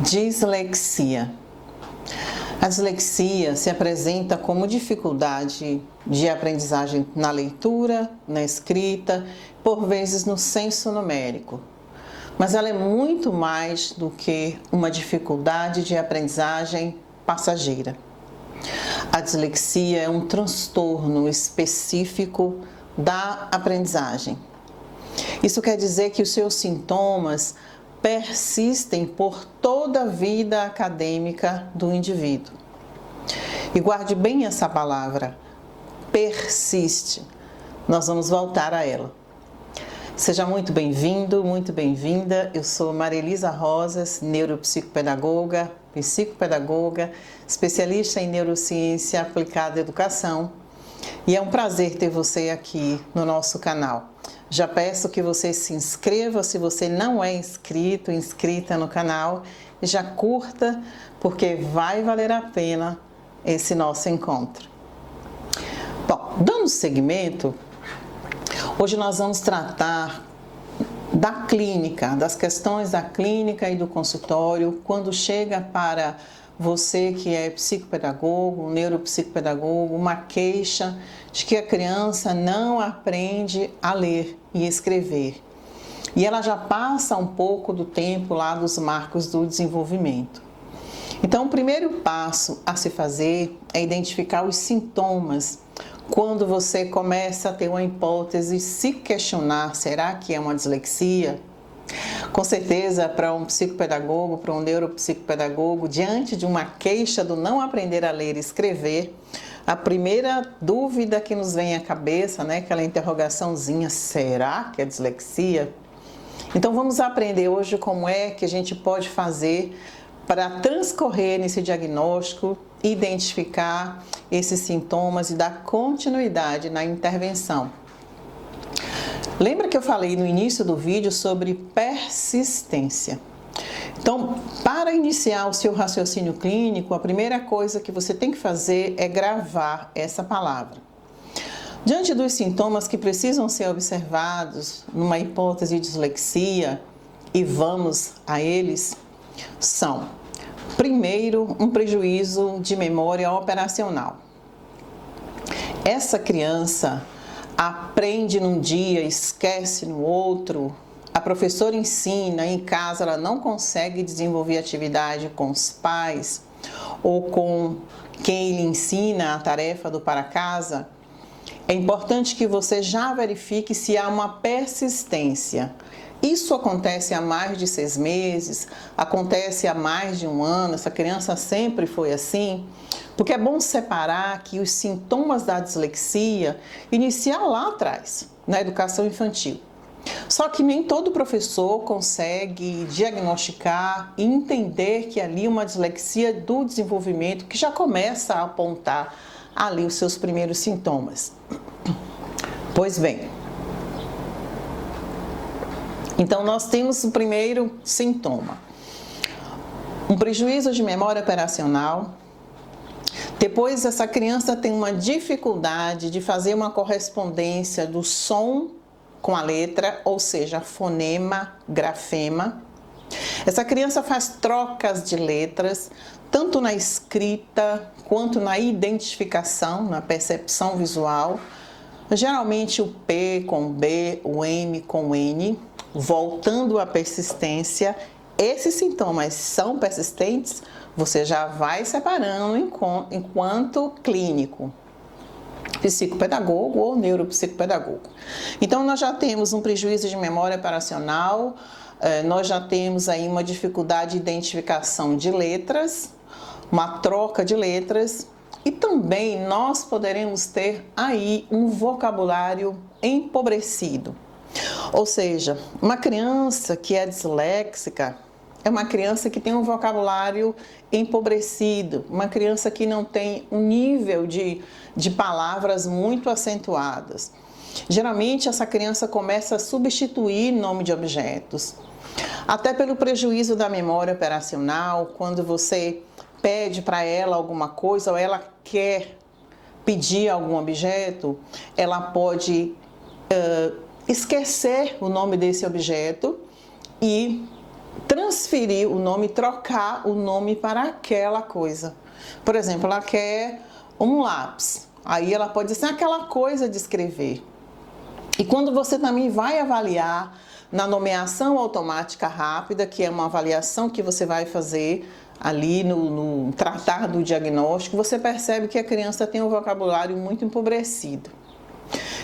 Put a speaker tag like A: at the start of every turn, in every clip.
A: Dislexia. A dislexia se apresenta como dificuldade de aprendizagem na leitura, na escrita, por vezes no senso numérico. Mas ela é muito mais do que uma dificuldade de aprendizagem passageira. A dislexia é um transtorno específico da aprendizagem. Isso quer dizer que os seus sintomas persistem por toda a vida acadêmica do indivíduo. E guarde bem essa palavra, persiste. Nós vamos voltar a ela. Seja muito bem-vindo, muito bem-vinda. Eu sou Marilisa Rosas, neuropsicopedagoga, psicopedagoga, especialista em neurociência aplicada à educação. E é um prazer ter você aqui no nosso canal. Já peço que você se inscreva se você não é inscrito, inscrita no canal, e já curta, porque vai valer a pena esse nosso encontro. Bom, dando seguimento, hoje nós vamos tratar da clínica, das questões da clínica e do consultório, quando chega para você que é psicopedagogo, neuropsicopedagogo, uma queixa de que a criança não aprende a ler e escrever. E ela já passa um pouco do tempo lá dos marcos do desenvolvimento. Então, o primeiro passo a se fazer é identificar os sintomas. Quando você começa a ter uma hipótese, se questionar, será que é uma dislexia? Com certeza, para um psicopedagogo, para um neuropsicopedagogo, diante de uma queixa do não aprender a ler e escrever, a primeira dúvida que nos vem à cabeça, né, aquela interrogaçãozinha, será que é dislexia? Então vamos aprender hoje como é que a gente pode fazer para transcorrer nesse diagnóstico, identificar esses sintomas e dar continuidade na intervenção. Lembra que eu falei no início do vídeo sobre persistência? Então, para iniciar o seu raciocínio clínico, a primeira coisa que você tem que fazer é gravar essa palavra. Diante dos sintomas que precisam ser observados numa hipótese de dislexia, e vamos a eles, são, primeiro, um prejuízo de memória operacional. Essa criança aprende num dia, esquece no outro. A professora ensina, em casa ela não consegue desenvolver atividade com os pais ou com quem lhe ensina a tarefa do para casa. É importante que você já verifique se há uma persistência. Isso acontece há mais de 6 meses, acontece há mais de 1 ano, essa criança sempre foi assim, porque é bom separar que os sintomas da dislexia iniciam lá atrás, na educação infantil. Só que nem todo professor consegue diagnosticar e entender que ali uma dislexia do desenvolvimento que já começa a apontar ali os seus primeiros sintomas. Pois bem, então nós temos o primeiro sintoma, um prejuízo de memória operacional. Depois essa criança tem uma dificuldade de fazer uma correspondência do som com a letra, ou seja, fonema, grafema. Essa criança faz trocas de letras, tanto na escrita quanto na identificação, na percepção visual. Geralmente o P com B, o M com N. Voltando à persistência, esses sintomas são persistentes, você já vai separando enquanto clínico, psicopedagogo ou neuropsicopedagogo. Então, nós já temos um prejuízo de memória operacional, nós já temos aí uma dificuldade de identificação de letras, uma troca de letras, e também nós poderemos ter aí um vocabulário empobrecido. Ou seja, uma criança que é disléxica é uma criança que tem um vocabulário empobrecido, uma criança que não tem um nível de palavras muito acentuadas. Geralmente, essa criança começa a substituir nome de objetos, até pelo prejuízo da memória operacional. Quando você pede para ela alguma coisa ou ela quer pedir algum objeto, ela pode esquecer o nome desse objeto e transferir o nome, trocar o nome para aquela coisa. Por exemplo, ela quer um lápis. Aí ela pode dizer aquela coisa de escrever. E quando você também vai avaliar na nomeação automática rápida, que é uma avaliação que você vai fazer ali no tratar do diagnóstico, você percebe que a criança tem um vocabulário muito empobrecido.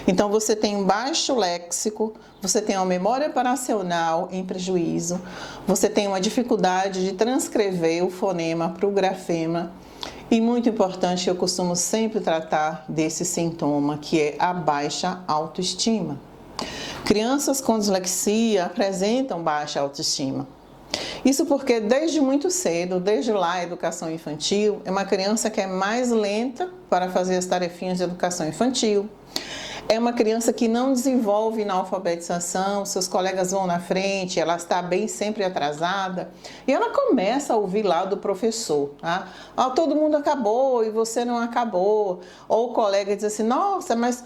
A: Então você tem um baixo léxico, você tem uma memória operacional em prejuízo, você tem uma dificuldade de transcrever o fonema para o grafema. E muito importante, eu costumo sempre tratar desse sintoma, que é a baixa autoestima. Crianças com dislexia apresentam baixa autoestima. Isso porque desde muito cedo, desde lá a educação infantil, é uma criança que é mais lenta para fazer as tarefinhas de educação infantil. É uma criança que não desenvolve na alfabetização, seus colegas vão na frente, ela está bem sempre atrasada e ela começa a ouvir lá do professor, tá? Ah, todo mundo acabou e você não acabou. Ou o colega diz assim, nossa, mas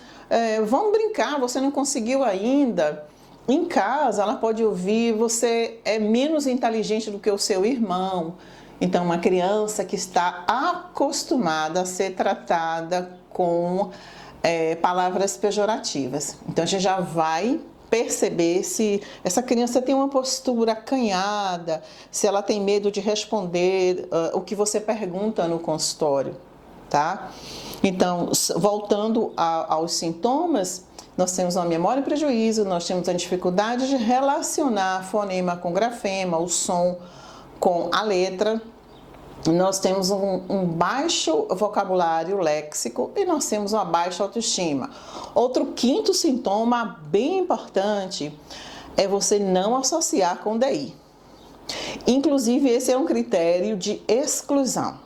A: vamos brincar, você não conseguiu ainda. Em casa, ela pode ouvir, você é menos inteligente do que o seu irmão. Então, uma criança que está acostumada a ser tratada com palavras pejorativas. Então, a gente já vai perceber se essa criança tem uma postura acanhada, se ela tem medo de responder o que você pergunta no consultório, tá? Então, voltando aos sintomas, nós temos uma memória em prejuízo, nós temos a dificuldade de relacionar fonema com grafema, o som com a letra. Nós temos um baixo vocabulário léxico e nós temos uma baixa autoestima. Outro quinto sintoma bem importante é você não associar com DI. Inclusive, esse é um critério de exclusão.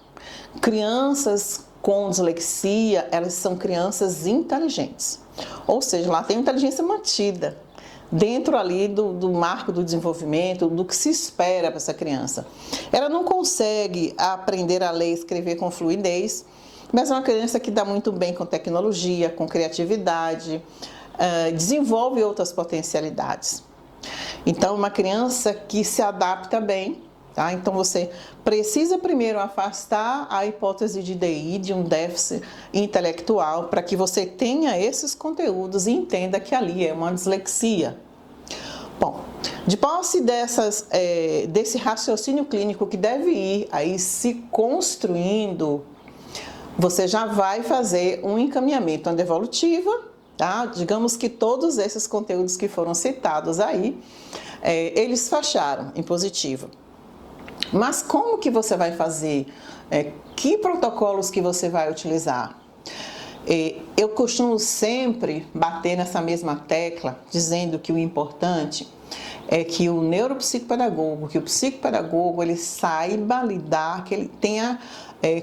A: Crianças com dislexia, elas são crianças inteligentes. Ou seja, lá tem inteligência mantida dentro ali do marco do desenvolvimento, do que se espera para essa criança. Ela não consegue aprender a ler e escrever com fluidez, mas é uma criança que dá muito bem com tecnologia, com criatividade, desenvolve outras potencialidades. Então, uma criança que se adapta bem, tá? Então, você precisa primeiro afastar a hipótese de DI, de um déficit intelectual, para que você tenha esses conteúdos e entenda que ali é uma dislexia. Bom, de posse desse raciocínio clínico que deve ir aí se construindo, você já vai fazer um encaminhamento, uma devolutiva, tá? Digamos que todos esses conteúdos que foram citados aí, eles fecharam em positivo. Mas como que você vai fazer? Que protocolos que você vai utilizar? Eu costumo sempre bater nessa mesma tecla, dizendo que o importante é que o neuropsicopedagogo, que o psicopedagogo, ele saiba lidar, que ele tenha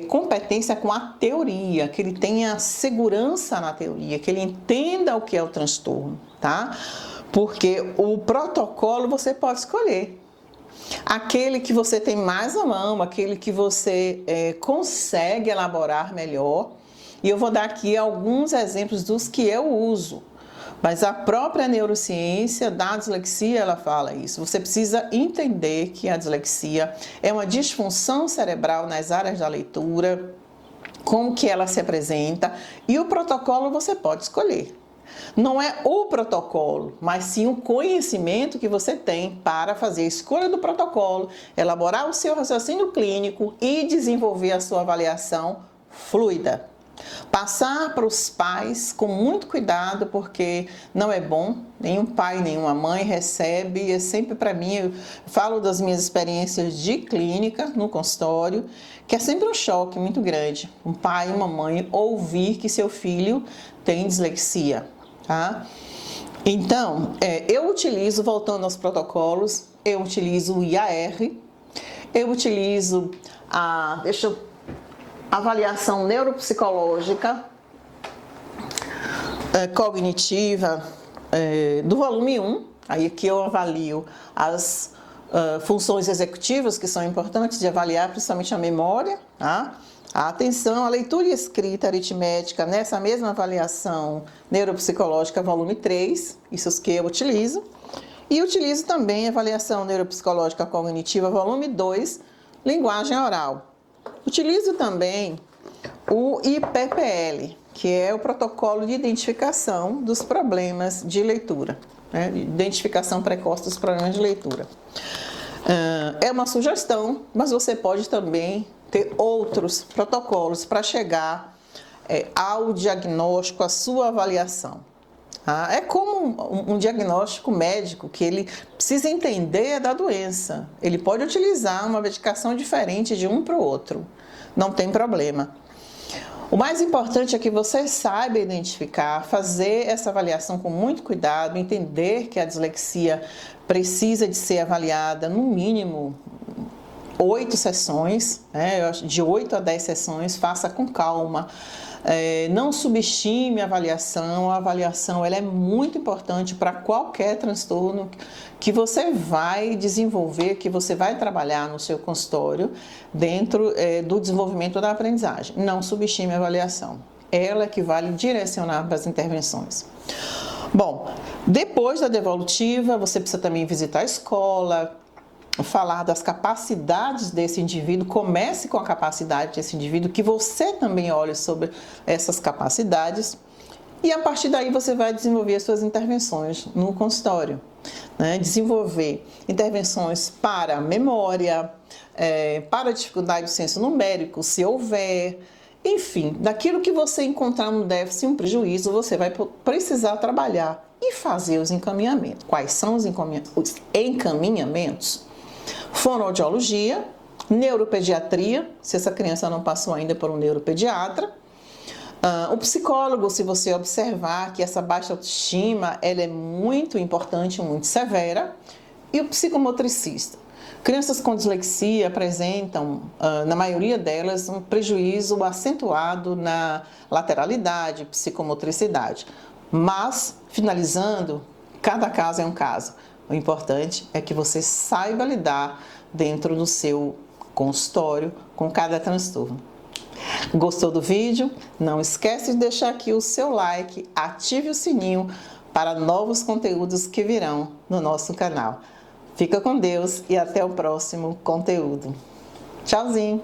A: competência com a teoria, que ele tenha segurança na teoria, que ele entenda o que é o transtorno, tá? Porque o protocolo você pode escolher. Aquele que você tem mais à mão, aquele que você consegue elaborar melhor. E eu vou dar aqui alguns exemplos dos que eu uso. Mas a própria neurociência da dislexia, ela fala isso. Você precisa entender que a dislexia é uma disfunção cerebral nas áreas da leitura, como que ela se apresenta, e o protocolo você pode escolher. Não é o protocolo, mas sim o conhecimento que você tem para fazer a escolha do protocolo, elaborar o seu raciocínio clínico e desenvolver a sua avaliação fluida. Passar para os pais com muito cuidado, porque não é bom, nenhum pai, nenhuma mãe recebe, é sempre para mim, eu falo das minhas experiências de clínica no consultório, que é sempre um choque muito grande, um pai e uma mãe ouvir que seu filho tem dislexia, tá? Então, eu utilizo, voltando aos protocolos, eu utilizo o IAR, eu utilizo a avaliação neuropsicológica, cognitiva, do volume 1, aí aqui eu avalio as funções executivas que são importantes de avaliar, principalmente a memória, tá? A atenção, a leitura e escrita aritmética, nessa mesma avaliação neuropsicológica, volume 3, isso que eu utilizo. E utilizo também a avaliação neuropsicológica cognitiva, volume 2, linguagem oral. Utilizo também o IPPL, que é o protocolo de identificação dos problemas de leitura, né? Identificação precoce dos problemas de leitura. É uma sugestão, mas você pode também ter outros protocolos para chegar ao diagnóstico, à sua avaliação. É como um diagnóstico médico, que ele precisa entender da doença. Ele pode utilizar uma medicação diferente de um para o outro, não tem problema. O mais importante é que você saiba identificar, fazer essa avaliação com muito cuidado, entender que a dislexia precisa de ser avaliada no mínimo 8 sessões, né? De 8 a 10 sessões, faça com calma. Não subestime a avaliação ela é muito importante para qualquer transtorno que você vai desenvolver, que você vai trabalhar no seu consultório, dentro do desenvolvimento da aprendizagem. Não subestime a avaliação, ela é que vai direcionar para as intervenções. Bom, depois da devolutiva, você precisa também visitar a escola, falar das capacidades desse indivíduo, comece com a capacidade desse indivíduo, que você também olhe sobre essas capacidades, e a partir daí você vai desenvolver as suas intervenções no consultório, né? Desenvolver intervenções para memória, para dificuldade do senso numérico, se houver, enfim, daquilo que você encontrar um déficit, um prejuízo, você vai precisar trabalhar e fazer os encaminhamentos. Quais são os encaminhamentos? Fonoaudiologia, neuropediatria, se essa criança não passou ainda por um neuropediatra. O psicólogo, se você observar que essa baixa autoestima ela é muito importante, muito severa. E o psicomotricista. Crianças com dislexia apresentam, na maioria delas, um prejuízo acentuado na lateralidade, psicomotricidade. Mas, finalizando, cada caso é um caso. O importante é que você saiba lidar dentro do seu consultório com cada transtorno. Gostou do vídeo? Não esquece de deixar aqui o seu like, ative o sininho para novos conteúdos que virão no nosso canal. Fica com Deus e até o próximo conteúdo. Tchauzinho!